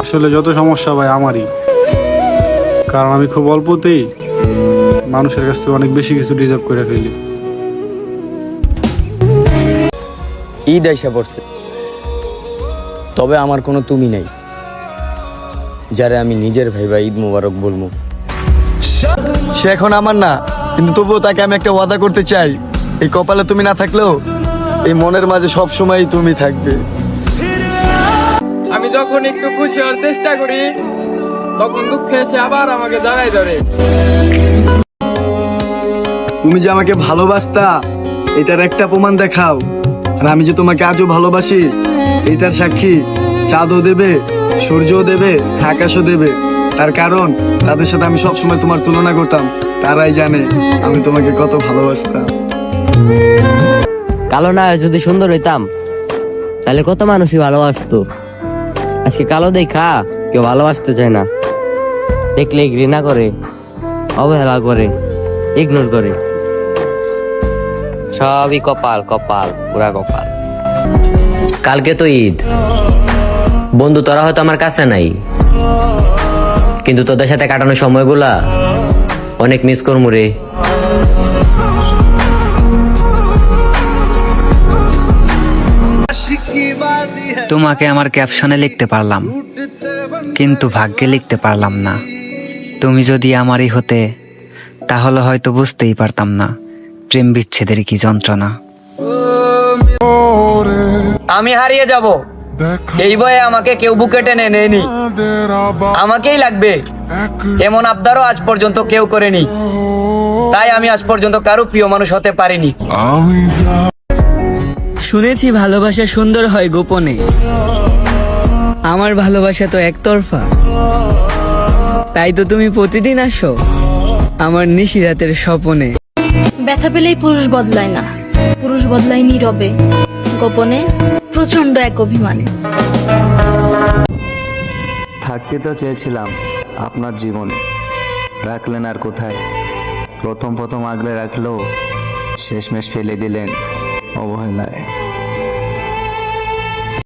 আসলে যত সমস্যা ভাই আমারই, কারণ আমি খুব অল্পতেই মানুষের কাছ থেকে অনেক বেশি কিছু ডিজার্ভ করে ফেলি। ঈদ আইসা পড়ছে, তবে আমার কোনো তুমি নেই যারে আমি নিজের ভাইবা ঈদ মোবারক বলবো। সে এখন আমার না, কিন্তু তবুও তাকে আমি একটা ওয়াদা করতে চাই, এই কপালে তুমি না থাকলেও এই মনের মাঝে সব সময় তুমি থাকবে। আমি যখন একটু খুশি হওয়ার চেষ্টা করি তখন দুঃখে এসে আবার আমাকে জড়াই ধরে। তুমি যে আমাকে ভালোবাসতা এটার একটা প্রমাণ দেখাও, আর আমি যে তোমাকে আজও ভালোবাসি এটার সাক্ষী চাঁদও দেবে, সূর্যও দেবে, আকাশও দেবে। তার কারণ তাদের সাথে আমি সবসময় তোমার তুলনা করতাম, তারাই জানে আমি তোমাকে কত ভালোবাসতাম। কালো না হয়ে যদি সুন্দর হইতাম তাহলে কত মানুষই ভালোবাসতো। আজকে কালো দেখা কেউ ভালোবাসতে চায় না, দেখলে ঘৃণা করে, অবহেলা করে, ইগনোর করে। সবই কপাল, কপাল, পুরা কপাল। কালকে তো ঈদ, বন্ধু তোরা হয়তো আমার কাছে নাই, কিন্তু তোদের সাথে কাটানো সময়গুলা অনেক মিস করমু রে। তোমাকে আমার ক্যাপশনে লিখতে পারলাম, কিন্তু ভাগ্যে লিখতে পারলাম না। তুমি যদি আমারই হতে তাহলে হয়তো বুঝতেই পারতাম না প্রেম বিচ্ছেদের কি যন্ত্রণা। আমি হারিয়ে যাব এই বয়ে আমাকে কেউ বুকে টেনে নেয়নি, আমাকেই লাগবে এমন আবদারও আজ পর্যন্ত কেউ করেনি। তাই আমি আজ পর্যন্ত কারো প্রিয় মানুষ হতে পারিনি। শুনেছি ভালোবাসা সুন্দর হয় গোপনে, আমার ভালোবাসা তো একতরফা। তাই তো তুমি প্রতিদিন আসো আমার নিশিরাতের স্বপনে। ব্যথা পেলেই পুরুষ বদলায় না, পুরুষ বদলায় নীরবে, গোপনে, প্রচন্ড এক অভিমানে। থাকতে তো চেয়েছিলাম আপনার জীবনে, রাখলেন আর কোথায়। প্রথম আগলে রাখলেও শেষমেশ ফেলে দিলেন অবহেলায়।